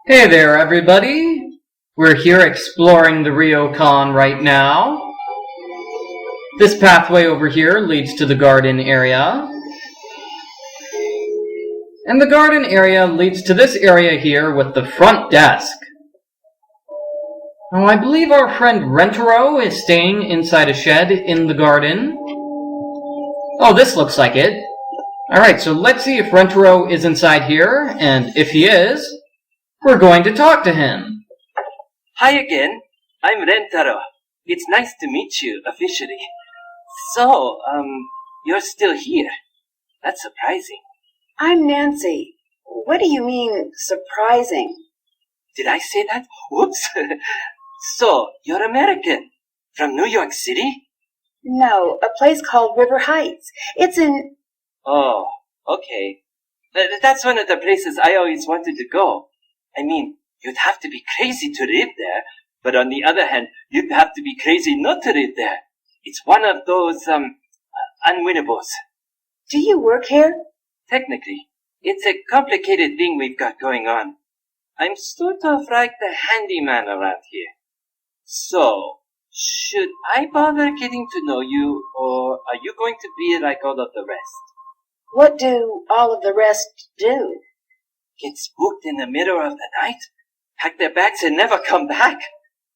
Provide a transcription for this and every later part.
Hey there, everybody. We're here exploring the Rio Con right now. This pathway over here leads to the garden area. And the garden area leads to this area here with the front desk. Now, I believe our friend Rentaro is staying inside a shed in the garden. Oh, this looks like it. Alright, so let's see if Rentaro is inside here, and if he is, we're going to talk to him. Hi again. I'm Rentaro. It's nice to meet you officially. So, you're still here. That's surprising. I'm Nancy. What do you mean, surprising? Did I say that? Whoops. So, you're American. From New York City? No, a place called River Heights. It's in... Oh, okay. That's one of the places I always wanted to go. I mean, you'd have to be crazy to live there, but on the other hand, you'd have to be crazy not to live there. It's one of those, unwinnables. Do you work here? Technically, it's a complicated thing we've got going on. I'm sort of like the handyman around here. So, should I bother getting to know you, or are you going to be like all of the rest? What do all of the rest do? Get spooked in the middle of the night, pack their bags and never come back.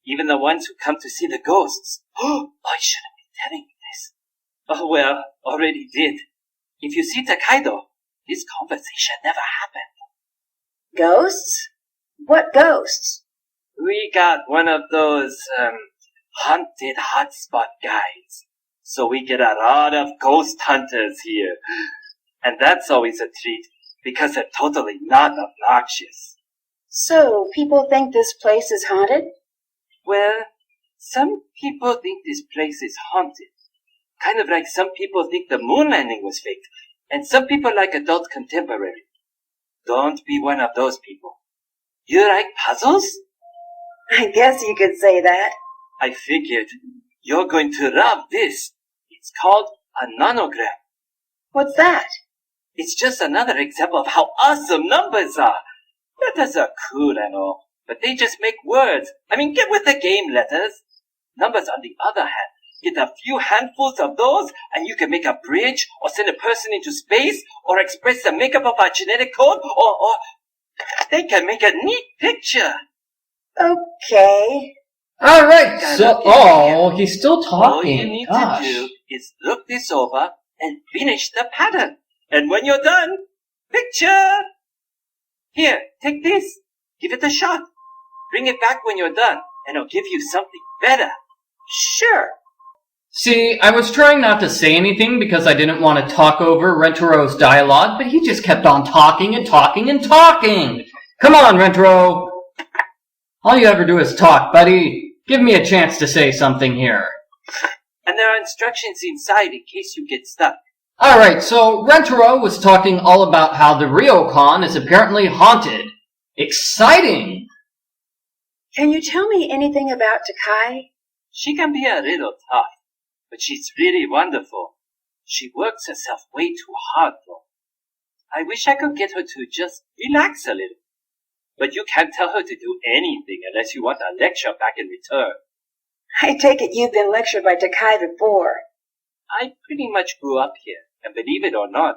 Even the ones who come to see the ghosts. Oh, I shouldn't be telling you this. Oh well, already did. If you see Takedo, this conversation never happened. Ghosts? What ghosts? We got one of those, haunted hotspot guys. So we get a lot of ghost hunters here. And that's always a treat, because they're totally not obnoxious. So, people think this place is haunted? Well, some people think this place is haunted. Kind of like some people think the moon landing was faked, and some people like adult contemporary. Don't be one of those people. You like puzzles? I guess you could say that. I figured. You're going to love this. It's called a nonogram. What's that? It's just another example of how awesome numbers are. Letters are cool and all, but they just make words. I mean, get with the game, letters. Numbers, on the other hand, get a few handfuls of those, and you can make a bridge, or send a person into space, or express the makeup of a genetic code, or they can make a neat picture. Okay. Alright, he's still talking. All you need to do is look this over and finish the pattern. And when you're done, picture! Here, take this. Give it a shot. Bring it back when you're done, and I'll give you something better. Sure. See, I was trying not to say anything because I didn't want to talk over Rentaro's dialogue, but he just kept on talking and talking and talking. Come on, Rentaro. All you ever do is talk, buddy. Give me a chance to say something here. And there are instructions inside in case you get stuck. Alright, so Rentaro was talking all about how the Rio Con is apparently haunted. Exciting! Can you tell me anything about Takai? She can be a little tough, but she's really wonderful. She works herself way too hard, though. I wish I could get her to just relax a little. But you can't tell her to do anything unless you want a lecture back in return. I take it you've been lectured by Takai before. I pretty much grew up here, and believe it or not,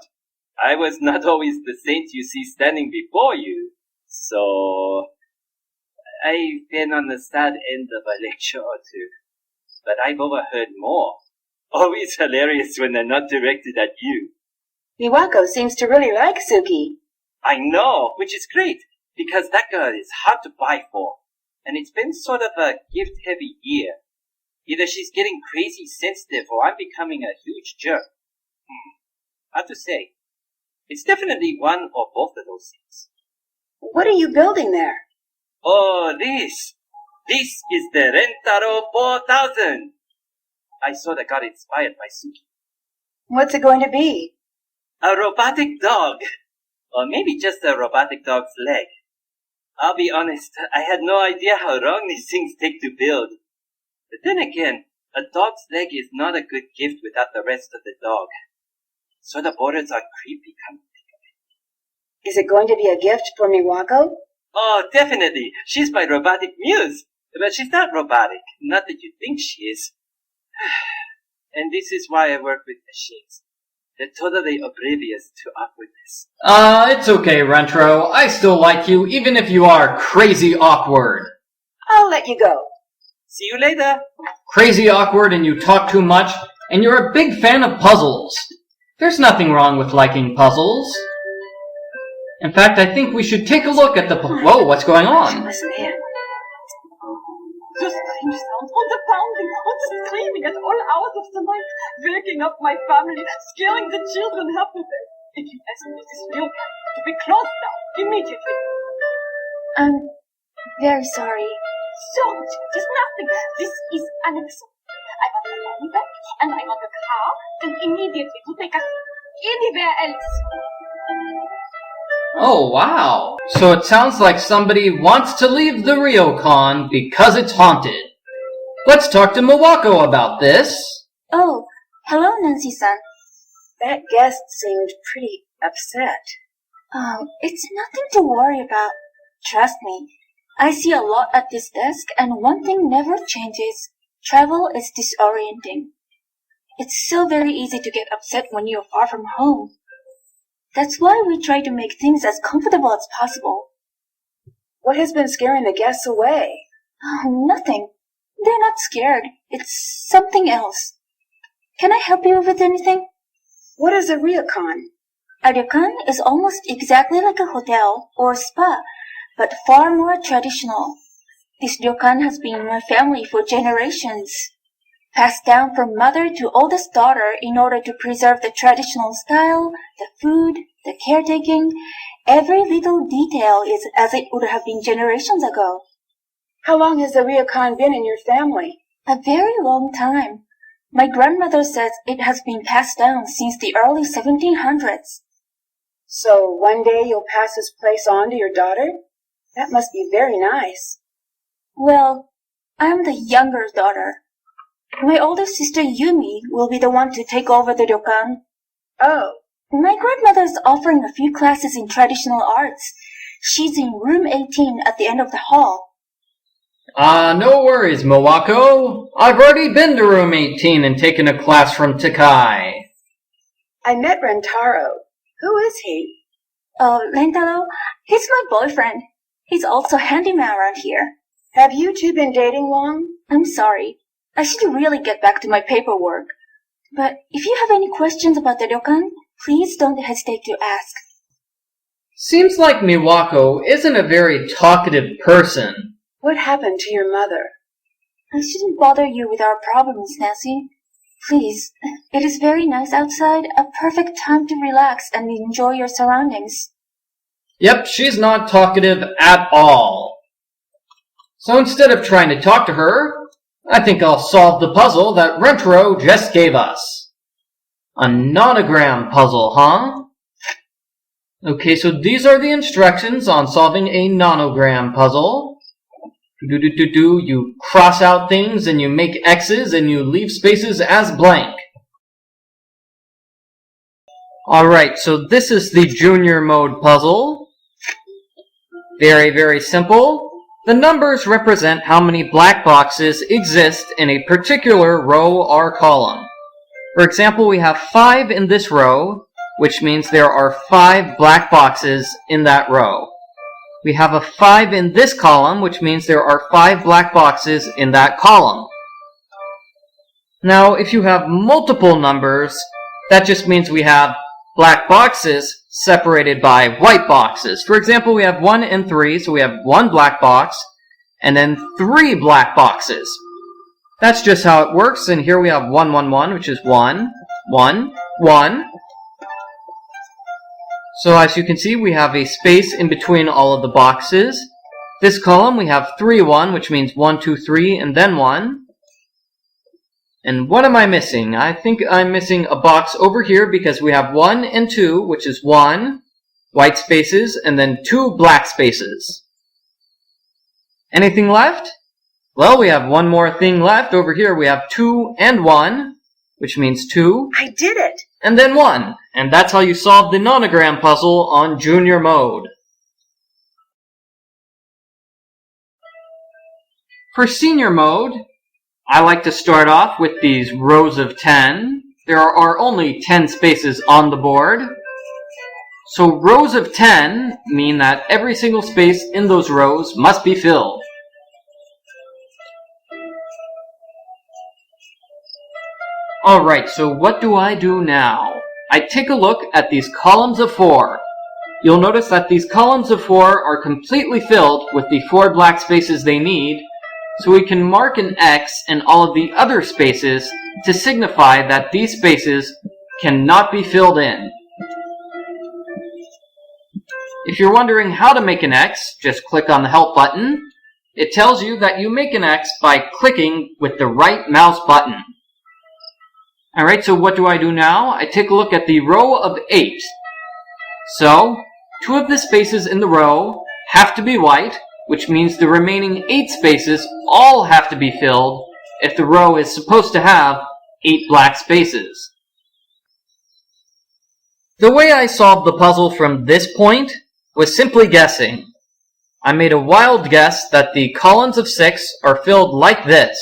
I was not always the saint you see standing before you. So, I've been on the sad end of a lecture or two, but I've overheard more. Always hilarious when they're not directed at you. Miwako seems to really like Suki. I know, which is great, because that girl is hard to buy for, and it's been sort of a gift-heavy year. Either she's getting crazy sensitive or I'm becoming a huge jerk. Hard to say. It's definitely one or both of those things. What are you building there? Oh, this! This is the Rentaro 4000! I sort of got inspired by Suki. What's it going to be? A robotic dog. Or maybe just a robotic dog's leg. I'll be honest, I had no idea how long these things take to build. But then again, a dog's leg is not a good gift without the rest of the dog. Sort of borders on creepy, come to think of it. Is it going to be a gift for Miwako? Oh, definitely. She's my robotic muse. But she's not robotic. Not that you think she is. And this is why I work with machines. They're totally oblivious to awkwardness. It's okay, Rentaro. I still like you, even if you are crazy awkward. I'll let you go. See you later. Crazy awkward and you talk too much, and you're a big fan of puzzles. There's nothing wrong with liking puzzles. In fact, I think we should take a look at the... Whoa, what's going on? Listen here. The strange sounds, and the pounding, and the screaming at all hours of the night, waking up my family, scaring the children half to death. If you ask Mrs. Rio Con to be closed down immediately. I'm very sorry. Don't, there's nothing. This is unacceptable. I want the money back, and I want a car, and immediately to take us anywhere else. Oh, wow. So it sounds like somebody wants to leave the Rio Con because it's haunted. Let's talk to Miwako about this. Oh, hello, Nancy-san. That guest seemed pretty upset. It's nothing to worry about. Trust me. I see a lot at this desk, and one thing never changes. Travel is disorienting. It's so very easy to get upset when you're far from home. That's why we try to make things as comfortable as possible. What has been scaring the guests away? Oh, nothing. They're not scared. It's something else. Can I help you with anything? What is a ryokan? A ryokan is almost exactly like a hotel or spa, but far more traditional. This ryokan has been in my family for generations, passed down from mother to oldest daughter in order to preserve the traditional style, the food, the caretaking. Every little detail is as it would have been generations ago. How long has the ryokan been in your family? A very long time. My grandmother says it has been passed down since the early 1700s. So one day you'll pass this place on to your daughter? That must be very nice. Well, I'm the younger daughter. My older sister Yumi will be the one to take over the ryokan. Oh, My grandmother's offering a few classes in traditional arts. She's in room 18 at the end of the hall. No worries, Miwako. I've already been to room 18 and taken a class from Takai. I met Rentaro. Who is he? Rentaro, he's my boyfriend. He's also handyman around here. Have you two been dating long? I'm sorry. I should really get back to my paperwork. But if you have any questions about the ryokan, please don't hesitate to ask. Seems like Miwako isn't a very talkative person. What happened to your mother? I shouldn't bother you with our problems, Nancy. Please, it is very nice outside, a perfect time to relax and enjoy your surroundings. Yep, she's not talkative at all. So instead of trying to talk to her, I think I'll solve the puzzle that Rentaro just gave us. A nonogram puzzle, huh? Okay, so these are the instructions on solving a nonogram puzzle. You cross out things and you make X's and you leave spaces as blank. Alright, so this is the junior mode puzzle. Very, very simple. The numbers represent how many black boxes exist in a particular row or column. For example, we have 5 in this row, which means there are 5 black boxes in that row. We have a 5 in this column, which means there are 5 black boxes in that column. Now, if you have multiple numbers, that just means we have black boxes separated by white boxes. For example, we have 1 and 3, so we have 1 black box, and then 3 black boxes. That's just how it works, and here we have 1, 1, 1, which is 1, 1, 1. So as you can see, we have a space in between all of the boxes. This column, we have 3, 1, which means 1, 2, 3, and then 1. And what am I missing? I think I'm missing a box over here because we have 1 and 2, which is 1 white spaces, and then 2 black spaces. Anything left? Well, we have one more thing left. Over here we have 2 and 1, which means 2. I did it! And then 1. And that's how you solve the nonogram puzzle on junior mode. For senior mode, I like to start off with these rows of 10. There are only 10 spaces on the board. So rows of 10 mean that every single space in those rows must be filled. Alright, so what do I do now? I take a look at these columns of 4. You'll notice that these columns of 4 are completely filled with the 4 black spaces they need, so we can mark an X in all of the other spaces to signify that these spaces cannot be filled in. If you're wondering how to make an X, just click on the Help button. It tells you that you make an X by clicking with the right mouse button. Alright, so what do I do now? I take a look at the row of 8. So, 2 of the spaces in the row have to be white, which means the remaining 8 spaces all have to be filled if the row is supposed to have 8 black spaces. The way I solved the puzzle from this point was simply guessing. I made a wild guess that the columns of 6 are filled like this.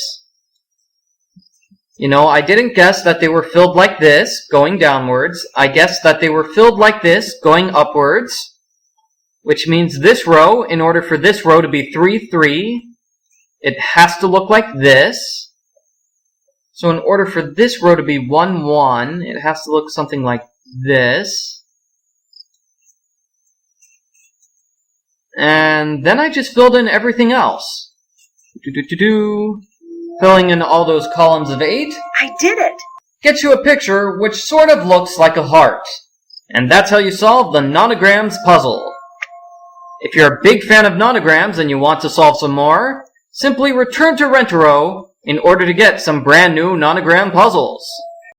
You know, I didn't guess that they were filled like this, going downwards. I guessed that they were filled like this, going upwards, which means this row, in order for this row to be 3, 3, it has to look like this. So in order for this row to be 1, 1, it has to look something like this. And then I just filled in everything else. Filling in all those columns of 8. I did it! Gets you a picture which sort of looks like a heart. And that's how you solve the Nonograms puzzle. If you're a big fan of Nonograms and you want to solve some more, simply return to Rentaro in order to get some brand new Nonogram puzzles.